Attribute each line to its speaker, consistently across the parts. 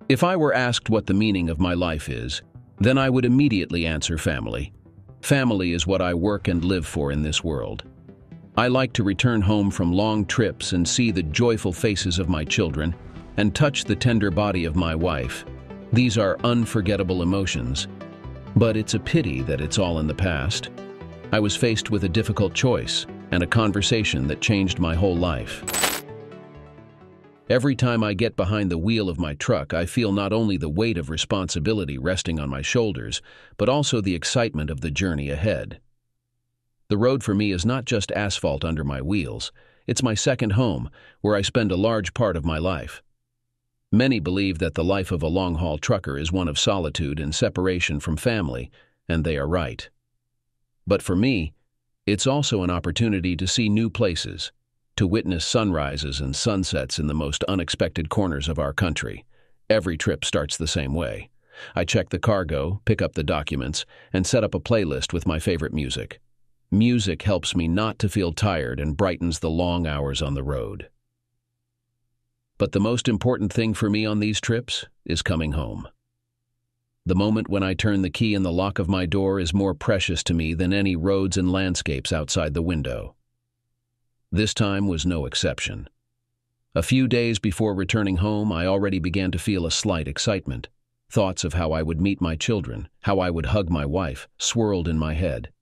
Speaker 1: If I were asked what the meaning of my life is, then I would immediately answer family. Family is what I work and live for in this world. I like to return home from long trips and see the joyful faces of my children and touch the tender body of my wife. These are unforgettable emotions, but it's a pity that it's all in the past. I was faced with a difficult choice and a conversation that changed my whole life. Every time I get behind the wheel of my truck, I feel not only the weight of responsibility resting on my shoulders, but also the excitement of the journey ahead. The road for me is not just asphalt under my wheels, it's my second home, where I spend a large part of my life. Many believe that the life of a long-haul trucker is one of solitude and separation from family, and they are right. But for me, it's also an opportunity to see new places, to witness sunrises and sunsets in the most unexpected corners of our country. Every trip starts the same way. I check the cargo, pick up the documents, and set up a playlist with my favorite music. Music helps me not to feel tired and brightens the long hours on the road. But the most important thing for me on these trips is coming home. The moment when I turn the key in the lock of my door is more precious to me than any roads and landscapes outside the window. This time was no exception. A few days before returning home, I already began to feel a slight excitement. Thoughts of how I would meet my children, how I would hug my wife, swirled in my head.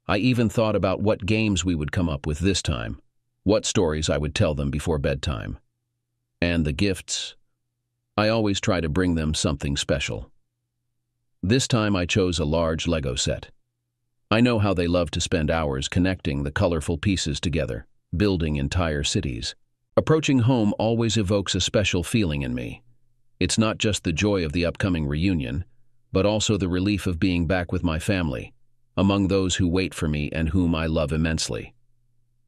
Speaker 1: I even thought about what games we would come up with this time, what stories I would tell them before bedtime. And the gifts, I always try to bring them something special. This time I chose a large Lego set. I know how they love to spend hours connecting the colorful pieces together, building entire cities. Approaching home always evokes a special feeling in me. It's not just the joy of the upcoming reunion, but also the relief of being back with my family, among those who wait for me and whom I love immensely.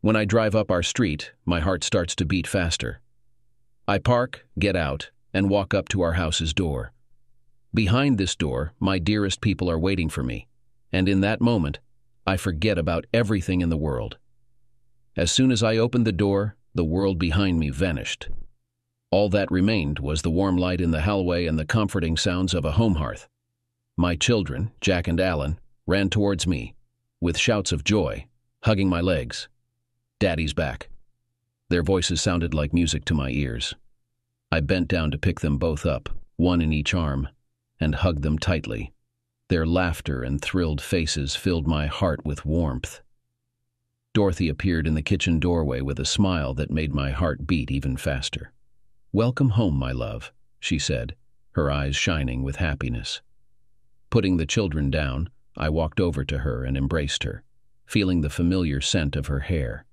Speaker 1: When I drive up our street, my heart starts to beat faster. I park, get out, and walk up to our house's door. Behind this door, my dearest people are waiting for me, and in that moment, I forget about everything in the world. As soon as I opened the door, the world behind me vanished. All that remained was the warm light in the hallway and the comforting sounds of a home hearth. My children, Jack and Alan, ran towards me, with shouts of joy, hugging my legs. "Daddy's back." Their voices sounded like music to my ears. I bent down to pick them both up, one in each arm, and hugged them tightly. Their laughter and thrilled faces filled my heart with warmth. Dorothy appeared in the kitchen doorway with a smile that made my heart beat even faster. "Welcome home, my love," she said, her eyes shining with happiness. Putting the children down, I walked over to her and embraced her, feeling the familiar scent of her hair.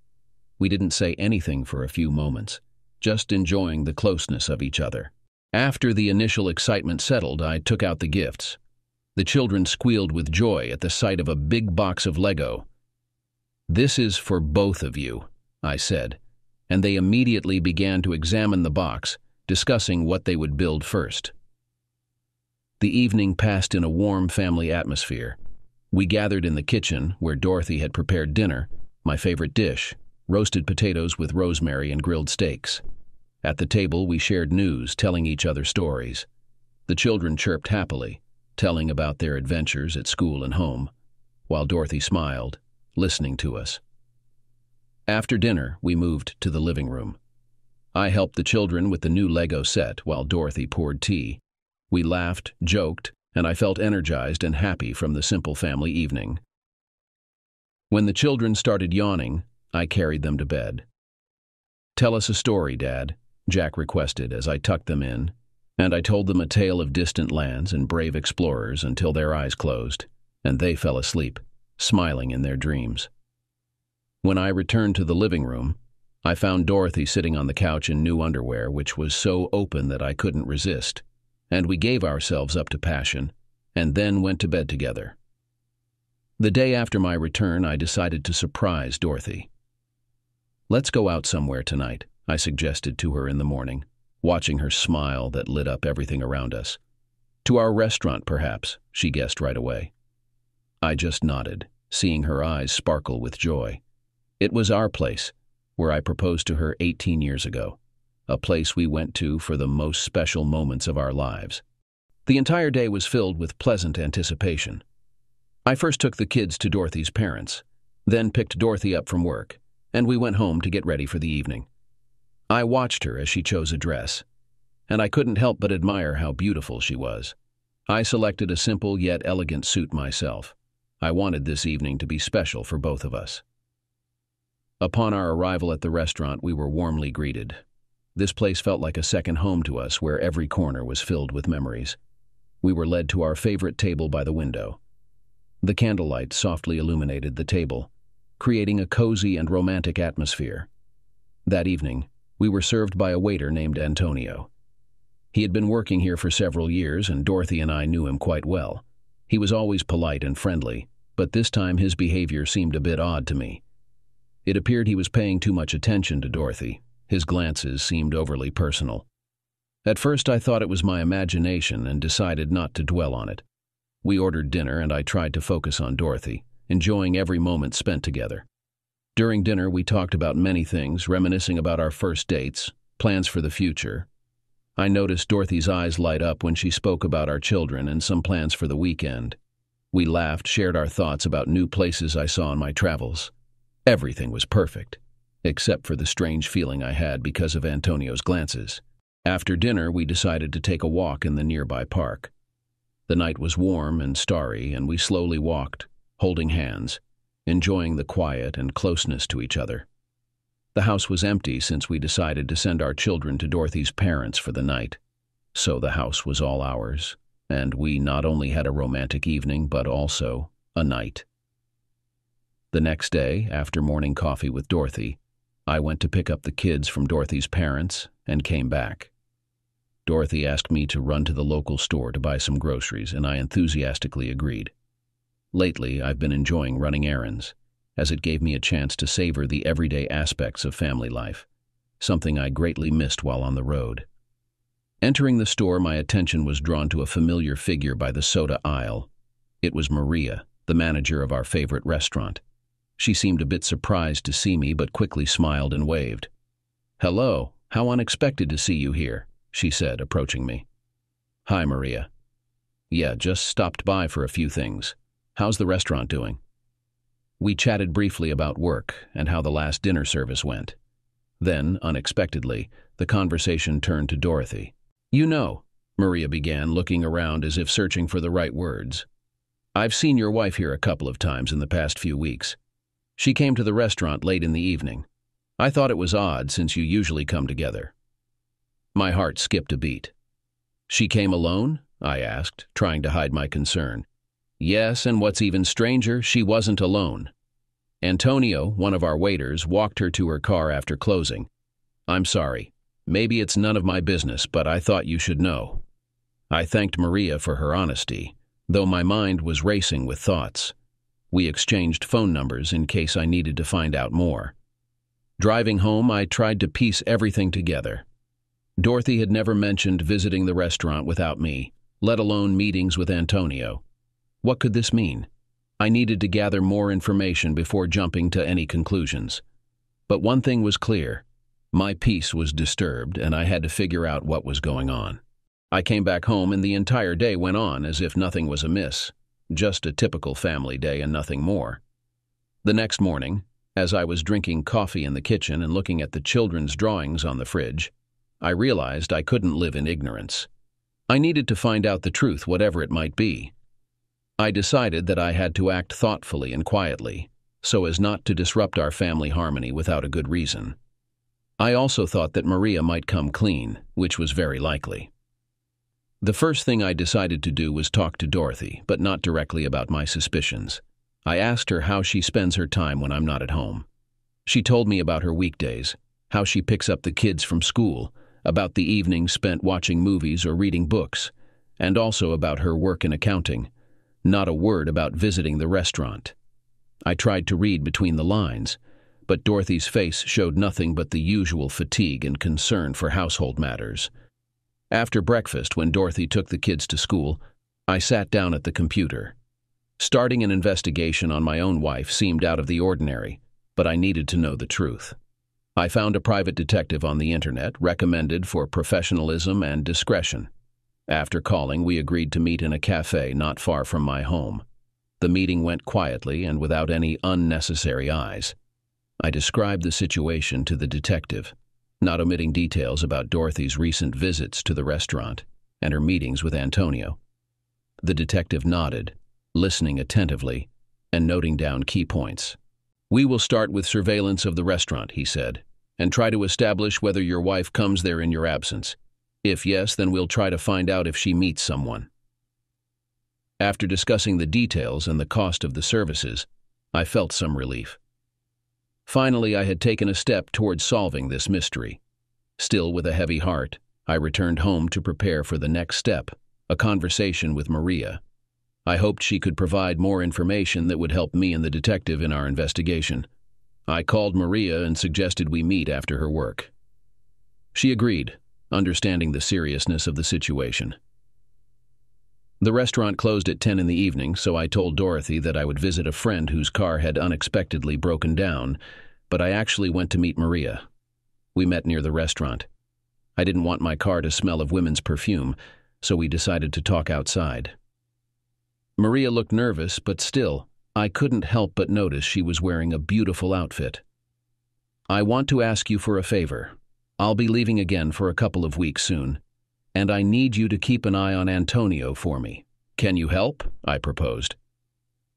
Speaker 1: We didn't say anything for a few moments, just enjoying the closeness of each other. After the initial excitement settled, I took out the gifts. The children squealed with joy at the sight of a big box of Lego. "This is for both of you," I said, and they immediately began to examine the box, discussing what they would build first. The evening passed in a warm family atmosphere. We gathered in the kitchen, where Dorothy had prepared dinner, my favorite dish, roasted potatoes with rosemary and grilled steaks. At the table, we shared news, telling each other stories. The children chirped happily, telling about their adventures at school and home, while Dorothy smiled, listening to us. After dinner, we moved to the living room. I helped the children with the new Lego set while Dorothy poured tea. We laughed, joked, and I felt energized and happy from the simple family evening. When the children started yawning, I carried them to bed. "Tell us a story, Dad," Jack requested as I tucked them in, and I told them a tale of distant lands and brave explorers until their eyes closed, and they fell asleep, smiling in their dreams. When I returned to the living room, I found Dorothy sitting on the couch in new underwear, which was so open that I couldn't resist, and we gave ourselves up to passion, and then went to bed together. The day after my return, I decided to surprise Dorothy. "Let's go out somewhere tonight," I suggested to her in the morning, watching her smile that lit up everything around us. "To our restaurant, perhaps," she guessed right away. I just nodded, seeing her eyes sparkle with joy. It was our place, where I proposed to her 18 years ago. a place we went to for the most special moments of our lives. The entire day was filled with pleasant anticipation. I first took the kids to Dorothy's parents, then picked Dorothy up from work, and we went home to get ready for the evening. I watched her as she chose a dress, and I couldn't help but admire how beautiful she was. I selected a simple yet elegant suit myself. I wanted this evening to be special for both of us. Upon our arrival at the restaurant, we were warmly greeted. This place felt like a second home to us, where every corner was filled with memories. We were led to our favorite table by the window. The candlelight softly illuminated the table, creating a cozy and romantic atmosphere. That evening, we were served by a waiter named Antonio. He had been working here for several years, and Dorothy and I knew him quite well. He was always polite and friendly, but this time his behavior seemed a bit odd to me. It appeared he was paying too much attention to Dorothy. His glances seemed overly personal. At first I thought it was my imagination and decided not to dwell on it. We ordered dinner and I tried to focus on Dorothy, enjoying every moment spent together. During dinner we talked about many things, reminiscing about our first dates, plans for the future. I noticed Dorothy's eyes light up when she spoke about our children and some plans for the weekend. We laughed, shared our thoughts about new places I saw in my travels. Everything was perfect, except for the strange feeling I had because of Antonio's glances. After dinner, we decided to take a walk in the nearby park. The night was warm and starry, and we slowly walked, holding hands, enjoying the quiet and closeness to each other. The house was empty since we decided to send our children to Dorothy's parents for the night. So the house was all ours, and we not only had a romantic evening, but also a night. The next day, after morning coffee with Dorothy, I went to pick up the kids from Dorothy's parents and came back. Dorothy asked me to run to the local store to buy some groceries, and I enthusiastically agreed. Lately, I've been enjoying running errands, as it gave me a chance to savor the everyday aspects of family life, something I greatly missed while on the road. Entering the store, my attention was drawn to a familiar figure by the soda aisle. It was Maria, the manager of our favorite restaurant. She seemed a bit surprised to see me, but quickly smiled and waved. "Hello, how unexpected to see you here," she said, approaching me. "Hi, Maria. Yeah, just stopped by for a few things. How's the restaurant doing?" We chatted briefly about work and how the last dinner service went. Then, unexpectedly, the conversation turned to Dorothy. "You know," Maria began, looking around as if searching for the right words, "I've seen your wife here a couple of times in the past few weeks. She came to the restaurant late in the evening. I thought it was odd since you usually come together." My heart skipped a beat. "She came alone?" I asked, trying to hide my concern. "Yes, and what's even stranger, she wasn't alone. Antonio, one of our waiters, walked her to her car after closing. I'm sorry. Maybe it's none of my business, but I thought you should know." I thanked Maria for her honesty, though my mind was racing with thoughts. We exchanged phone numbers in case I needed to find out more. Driving home, I tried to piece everything together. Dorothy had never mentioned visiting the restaurant without me, let alone meetings with Antonio. What could this mean? I needed to gather more information before jumping to any conclusions. But one thing was clear. My peace was disturbed, and I had to figure out what was going on. I came back home, and the entire day went on as if nothing was amiss. Just a typical family day and nothing more. The next morning, as I was drinking coffee in the kitchen and looking at the children's drawings on the fridge, I realized I couldn't live in ignorance. I needed to find out the truth, whatever it might be. I decided that I had to act thoughtfully and quietly, so as not to disrupt our family harmony without a good reason. I also thought that Maria might come clean, which was very likely. The first thing I decided to do was talk to Dorothy, but not directly about my suspicions. I asked her how she spends her time when I'm not at home. She told me about her weekdays, how she picks up the kids from school, about the evenings spent watching movies or reading books, and also about her work in accounting. Not a word about visiting the restaurant. I tried to read between the lines, but Dorothy's face showed nothing but the usual fatigue and concern for household matters. After breakfast, when Dorothy took the kids to school, I sat down at the computer. Starting an investigation on my own wife seemed out of the ordinary, but I needed to know the truth. I found a private detective on the internet, recommended for professionalism and discretion. After calling, we agreed to meet in a cafe not far from my home. The meeting went quietly and without any unnecessary eyes. I described the situation to the detective, not omitting details about Dorothy's recent visits to the restaurant and her meetings with Antonio. The detective nodded, listening attentively and noting down key points. "We will start with surveillance of the restaurant," he said, "and try to establish whether your wife comes there in your absence. If yes, then we'll try to find out if she meets someone." After discussing the details and the cost of the services, I felt some relief. Finally, I had taken a step towards solving this mystery. Still with a heavy heart, I returned home to prepare for the next step, a conversation with Maria. I hoped she could provide more information that would help me and the detective in our investigation. I called Maria and suggested we meet after her work. She agreed, understanding the seriousness of the situation. The restaurant closed at 10 in the evening, so I told Dorothy that I would visit a friend whose car had unexpectedly broken down, but I actually went to meet Maria. We met near the restaurant. I didn't want my car to smell of women's perfume, so we decided to talk outside. Maria looked nervous, but still, I couldn't help but notice she was wearing a beautiful outfit. "I want to ask you for a favor. I'll be leaving again for a couple of weeks soon, and I need you to keep an eye on Antonio for me. Can you help?" I proposed.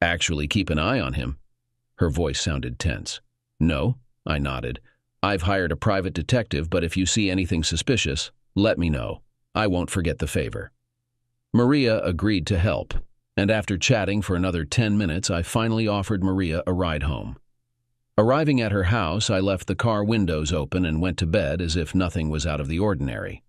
Speaker 1: "Actually keep an eye on him?" Her voice sounded tense. "No," I nodded. "I've hired a private detective, but if you see anything suspicious, let me know. I won't forget the favor." Maria agreed to help, and after chatting for another 10 minutes, I finally offered Maria a ride home. Arriving at her house, I left the car windows open and went to bed as if nothing was out of the ordinary.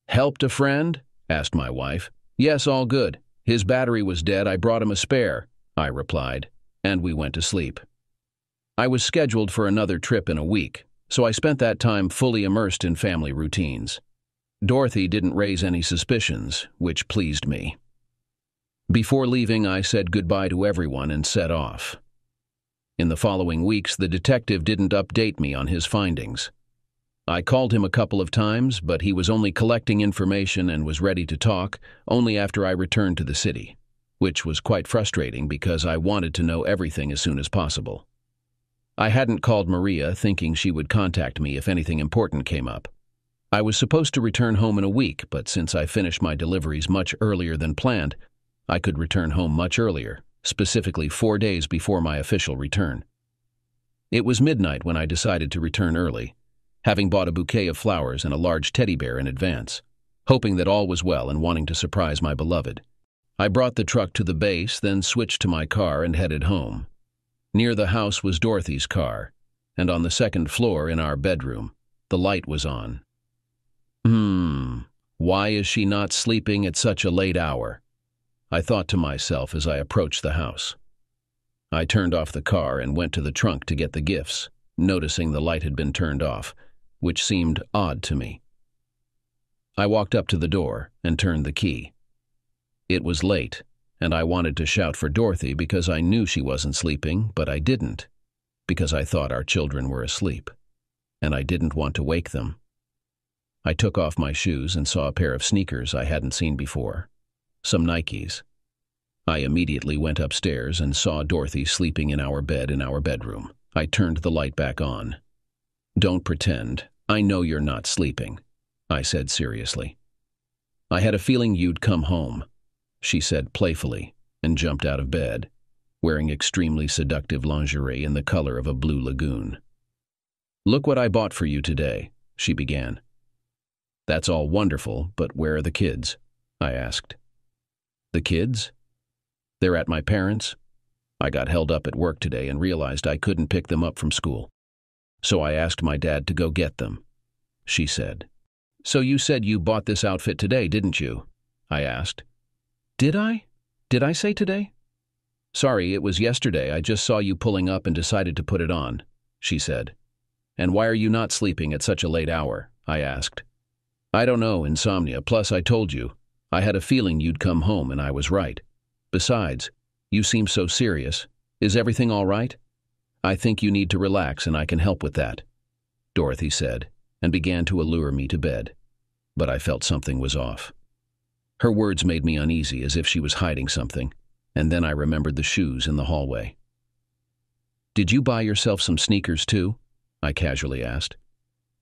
Speaker 1: "Helped a friend?" asked my wife. "Yes, all good. His battery was dead. I brought him a spare," I replied, and we went to sleep. I was scheduled for another trip in a week, so I spent that time fully immersed in family routines. Dorothy didn't raise any suspicions, which pleased me. Before leaving, I said goodbye to everyone and set off. In the following weeks, the detective didn't update me on his findings. I called him a couple of times, but he was only collecting information and was ready to talk only after I returned to the city, which was quite frustrating because I wanted to know everything as soon as possible. I hadn't called Maria, thinking she would contact me if anything important came up. I was supposed to return home in a week, but since I finished my deliveries much earlier than planned, I could return home much earlier, specifically 4 days before my official return. It was midnight when I decided to return early, having bought a bouquet of flowers and a large teddy bear in advance, hoping that all was well and wanting to surprise my beloved. I brought the truck to the base, then switched to my car and headed home. Near the house was Dorothy's car, and on the second floor in our bedroom, the light was on. Why is she not sleeping at such a late hour? I thought to myself as I approached the house. I turned off the car and went to the trunk to get the gifts, noticing the light had been turned off, which seemed odd to me. I walked up to the door and turned the key. It was late, and I wanted to shout for Dorothy because I knew she wasn't sleeping, but I didn't, because I thought our children were asleep, and I didn't want to wake them. I took off my shoes and saw a pair of sneakers I hadn't seen before, some Nikes. I immediately went upstairs and saw Dorothy sleeping in our bed in our bedroom. I turned the light back on. "Don't pretend. I know you're not sleeping," I said seriously. "I had a feeling you'd come home," she said playfully, and jumped out of bed, wearing extremely seductive lingerie in the color of a blue lagoon. "Look what I bought for you today," she began. "That's all wonderful, but where are the kids?" I asked. "The kids? They're at my parents'. I got held up at work today and realized I couldn't pick them up from school. So I asked my dad to go get them," she said. "So you said you bought this outfit today, didn't you?" I asked. Did I? Did I say today?" "Sorry, it was yesterday. I just saw you pulling up and decided to put it on," she said. "And why are you not sleeping at such a late hour?" I asked. "I don't know, insomnia. Plus, I told you. I had a feeling you'd come home, and I was right. Besides, you seem so serious. Is everything all right? I think you need to relax, and I can help with that." Dorothy said, and began to allure me to bed. But I felt something was off. Her words made me uneasy, as if she was hiding something, and then I remembered the shoes in the hallway. "Did you buy yourself some sneakers too?" I casually asked.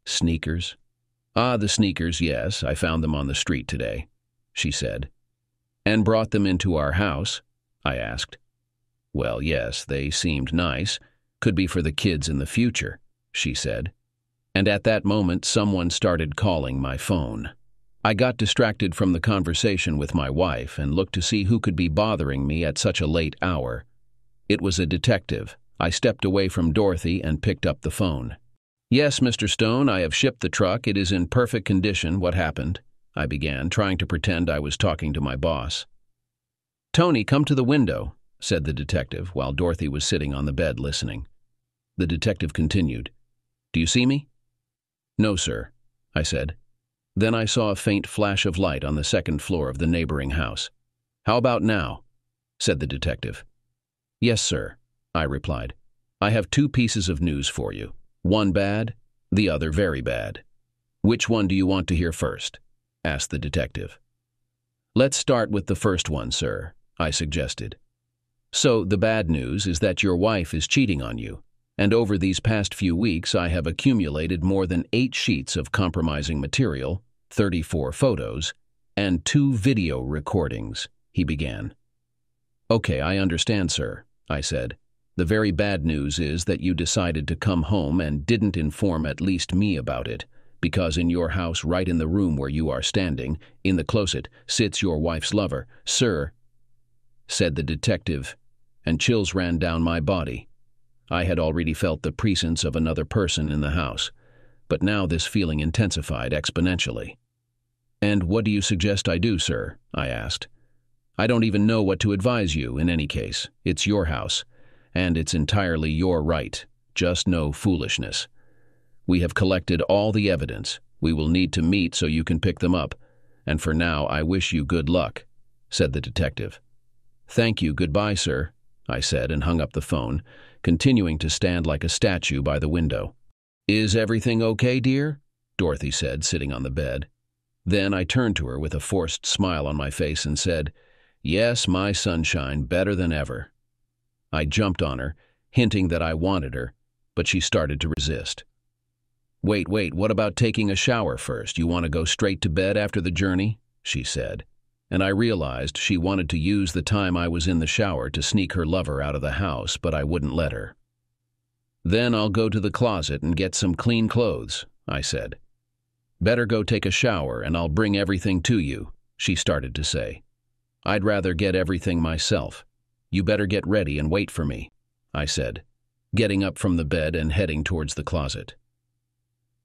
Speaker 1: "Sneakers? Ah, the sneakers, yes, I found them on the street today," she said. "And brought them into our house?" I asked. "Well, yes, they seemed nice. Could be for the kids in the future," she said. And at that moment, someone started calling my phone. I got distracted from the conversation with my wife and looked to see who could be bothering me at such a late hour. It was a detective. I stepped away from Dorothy and picked up the phone. "Yes, Mr. Stone, I have shipped the truck. It is in perfect condition. What happened?" I began, trying to pretend I was talking to my boss. "Tony, come to the window," said the detective, while Dorothy was sitting on the bed listening. The detective continued. "Do you see me?" "No, sir," I said. Then I saw a faint flash of light on the second floor of the neighboring house. "How about now?" said the detective. "Yes, sir," I replied. "I have two pieces of news for you. One bad, the other very bad." "Which one do you want to hear first?" asked the detective. "Let's start with the first one, sir," I suggested. "So the bad news is that your wife is cheating on you, and over these past few weeks I have accumulated more than 8 sheets of compromising material, 34 photos, and 2 video recordings," he began. "Okay, I understand, sir," I said. "The very bad news is that you decided to come home and didn't inform at least me about it, because in your house, right in the room where you are standing, in the closet, sits your wife's lover." "Sir," said the detective, and chills ran down my body. I had already felt the presence of another person in the house, but now this feeling intensified exponentially. "And what do you suggest I do, sir?" I asked. "I don't even know what to advise you in any case. It's your house, and it's entirely your right. Just no foolishness. We have collected all the evidence. We will need to meet so you can pick them up, and for now I wish you good luck," said the detective. "Thank you, goodbye, sir," I said, and hung up the phone, continuing to stand like a statue by the window. "Is everything okay, dear?" Dorothy said, sitting on the bed. Then I turned to her with a forced smile on my face and said, "Yes, my sunshine, better than ever." I jumped on her, hinting that I wanted her, but she started to resist. Wait, what about taking a shower first? You want to go straight to bed after the journey?" she said. And I realized she wanted to use the time I was in the shower to sneak her lover out of the house, but I wouldn't let her. "Then I'll go to the closet and get some clean clothes," I said. "Better go take a shower and I'll bring everything to you," she started to say. "I'd rather get everything myself. You better get ready and wait for me," I said, getting up from the bed and heading towards the closet.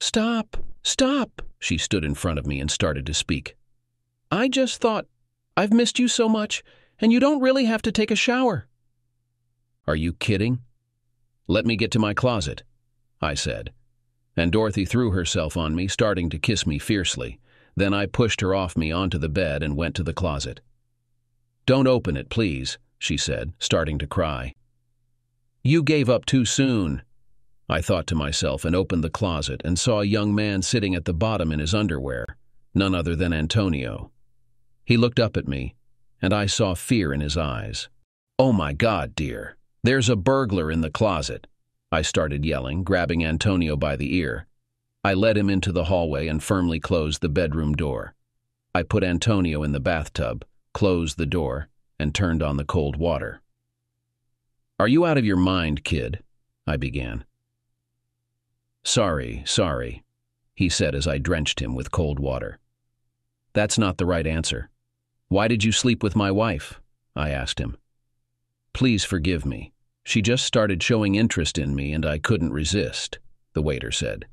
Speaker 1: "Stop, stop," she stood in front of me and started to speak. "I just thought, I've missed you so much, and you don't really have to take a shower." "Are you kidding? Let me get to my closet," I said. And Dorothy threw herself on me, starting to kiss me fiercely. Then I pushed her off me onto the bed and went to the closet. "Don't open it, please," she said, starting to cry. "You gave up too soon," I thought to myself, and opened the closet and saw a young man sitting at the bottom in his underwear, none other than Antonio. He looked up at me, and I saw fear in his eyes. "Oh my God, dear, there's a burglar in the closet," I started yelling, grabbing Antonio by the ear. I led him into the hallway and firmly closed the bedroom door. I put Antonio in the bathtub, closed the door, and turned on the cold water. "Are you out of your mind, kid?" I began. Sorry, he said as I drenched him with cold water. "That's not the right answer. Why did you sleep with my wife?" I asked him. "Please forgive me. She just started showing interest in me and I couldn't resist," the waiter said.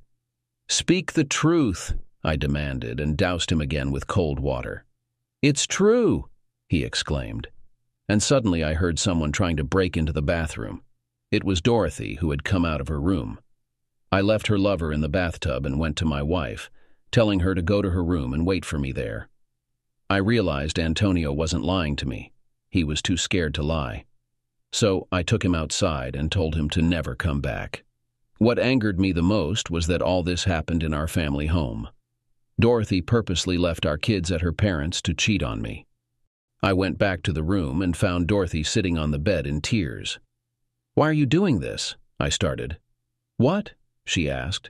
Speaker 1: "Speak the truth," I demanded, and doused him again with cold water. "It's true," he exclaimed. And suddenly I heard someone trying to break into the bathroom. It was Dorothy, who had come out of her room. I left her lover in the bathtub and went to my wife, telling her to go to her room and wait for me there. I realized Antonio wasn't lying to me. He was too scared to lie. So I took him outside and told him to never come back. What angered me the most was that all this happened in our family home. Dorothy purposely left our kids at her parents' to cheat on me. I went back to the room and found Dorothy sitting on the bed in tears. "Why are you doing this?" I started. "What?" she asked.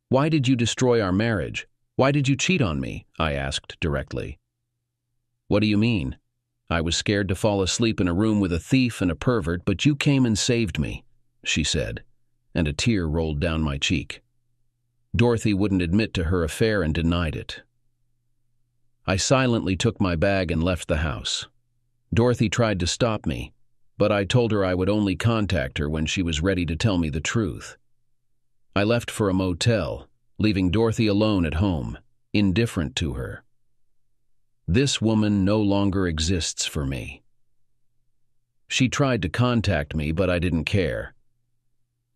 Speaker 1: "Why did you destroy our marriage? Why did you cheat on me?" I asked directly. "What do you mean? I was scared to fall asleep in a room with a thief and a pervert, but you came and saved me," she said, and a tear rolled down my cheek. Dorothy wouldn't admit to her affair and denied it. I silently took my bag and left the house. Dorothy tried to stop me, but I told her I would only contact her when she was ready to tell me the truth. I left for a motel, leaving Dorothy alone at home, indifferent to her. This woman no longer exists for me. She tried to contact me, but I didn't care.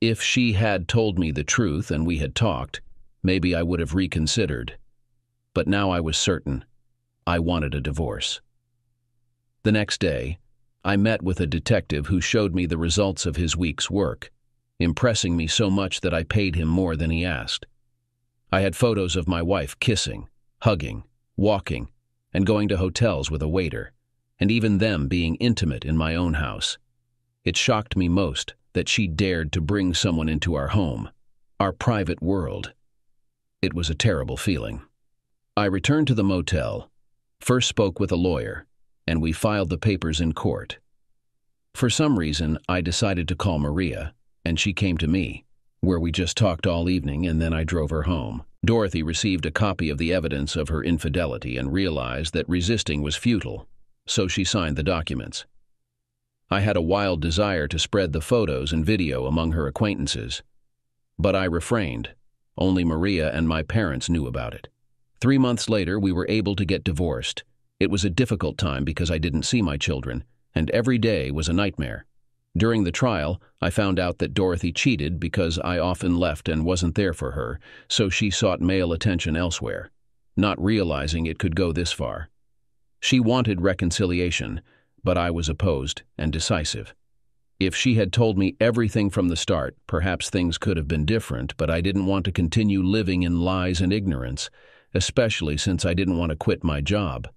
Speaker 1: If she had told me the truth and we had talked, maybe I would have reconsidered. But now I was certain. I wanted a divorce. The next day, I met with a detective who showed me the results of his week's work, impressing me so much that I paid him more than he asked. I had photos of my wife kissing, hugging, walking, and going to hotels with a waiter, and even them being intimate in my own house. It shocked me most that she dared to bring someone into our home, our private world. It was a terrible feeling. I returned to the motel, first spoke with a lawyer, and we filed the papers in court. For some reason, I decided to call Maria, and she came to me, where we just talked all evening, and then I drove her home. Dorothy received a copy of the evidence of her infidelity and realized that resisting was futile, so she signed the documents. I had a wild desire to spread the photos and video among her acquaintances, but I refrained. Only Maria and my parents knew about it. 3 months later, we were able to get divorced. It was a difficult time because I didn't see my children, and every day was a nightmare. During the trial, I found out that Dorothy cheated because I often left and wasn't there for her, so she sought male attention elsewhere, not realizing it could go this far. She wanted reconciliation, but I was opposed and decisive. If she had told me everything from the start, perhaps things could have been different, but I didn't want to continue living in lies and ignorance, especially since I didn't want to quit my job.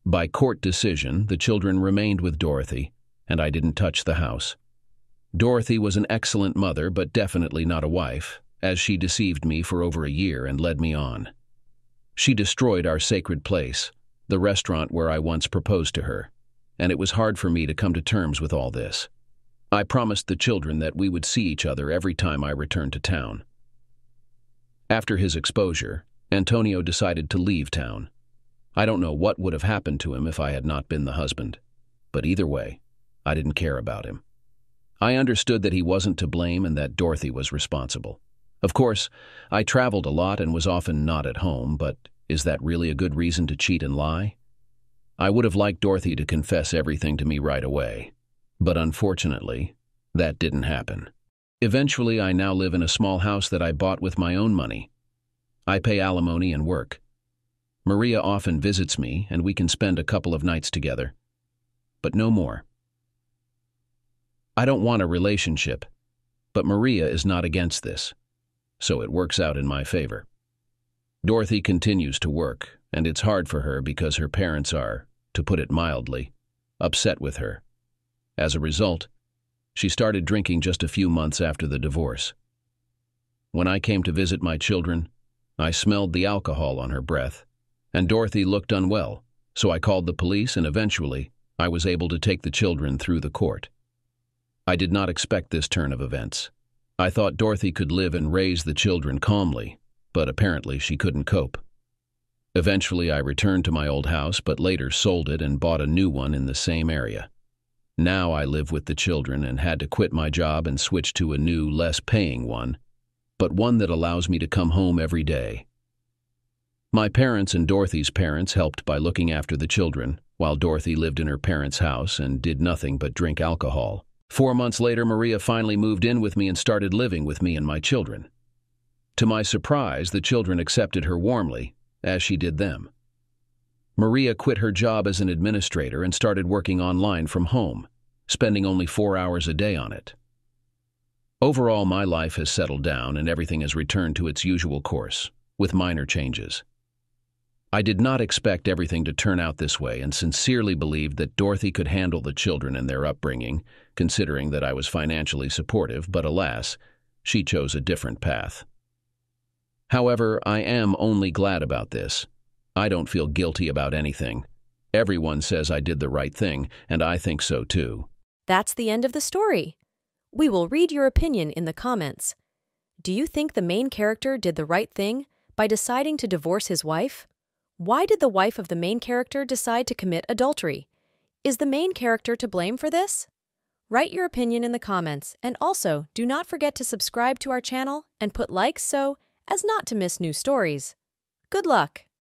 Speaker 1: By court decision, the children remained with Dorothy, and I didn't touch the house. Dorothy was an excellent mother, but definitely not a wife, as she deceived me for over a year and led me on. She destroyed our sacred place, the restaurant where I once proposed to her, and it was hard for me to come to terms with all this. I promised the children that we would see each other every time I returned to town. After his exposure, Antonio decided to leave town. I don't know what would have happened to him if I had not been the husband, but either way, I didn't care about him. I understood that he wasn't to blame and that Dorothy was responsible. Of course, I traveled a lot and was often not at home, but is that really a good reason to cheat and lie? I would have liked Dorothy to confess everything to me right away, but unfortunately, that didn't happen. Eventually, I now live in a small house that I bought with my own money. I pay alimony and work. Maria often visits me, and we can spend a couple of nights together, but no more. I don't want a relationship, but Maria is not against this, so it works out in my favor. Dorothy continues to work, and it's hard for her because her parents are, to put it mildly, upset with her. As a result, she started drinking just a few months after the divorce. When I came to visit my children, I smelled the alcohol on her breath, and Dorothy looked unwell, so I called the police and eventually I was able to take the children through the court. I did not expect this turn of events. I thought Dorothy could live and raise the children calmly, but apparently she couldn't cope. Eventually I returned to my old house, but later sold it and bought a new one in the same area. Now I live with the children and had to quit my job and switch to a new, less paying one, but one that allows me to come home every day. My parents and Dorothy's parents helped by looking after the children, while Dorothy lived in her parents' house and did nothing but drink alcohol. 4 months later, Maria finally moved in with me and started living with me and my children. To my surprise, the children accepted her warmly, as she did them. Maria quit her job as an administrator and started working online from home, spending only 4 hours a day on it. Overall, my life has settled down and everything has returned to its usual course, with minor changes. I did not expect everything to turn out this way and sincerely believed that Dorothy could handle the children and their upbringing, considering that I was financially supportive, but alas, she chose a different path. However, I am only glad about this. I don't feel guilty about anything. Everyone says I did the right thing, and I think so too.
Speaker 2: That's the end of the story. We will read your opinion in the comments. Do you think the main character did the right thing by deciding to divorce his wife? Why did the wife of the main character decide to commit adultery? Is the main character to blame for this? Write your opinion in the comments, and also do not forget to subscribe to our channel and put likes so as not to miss new stories. Good luck!